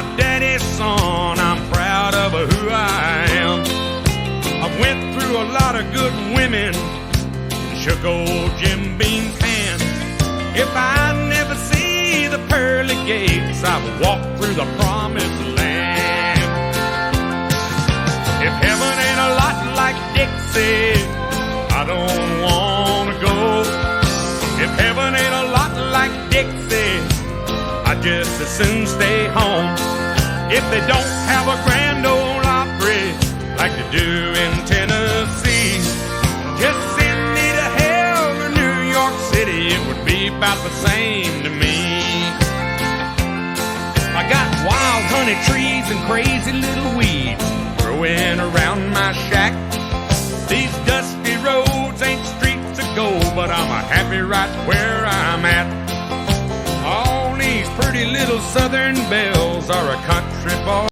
my daddy's son, I'm proud of who I am. I went through a lot of good women and shook old Jim Beam's hand. If I never see the pearly gates, I will walk through the promised land. If heaven ain't a lot like Dixie, I don't wanna go. If heaven ain't a lot like Dixie, I just as soon stay home. If they don't have a Grand Ole Opry like they do in Tennessee, just send me to hell or New York City, it would be about the same to me. I got wild honey trees and crazy little weeds growing around my shack. These dusty roads ain't streets to go, but I'm happy right where I'm at. All these pretty little southern belles are a country boy.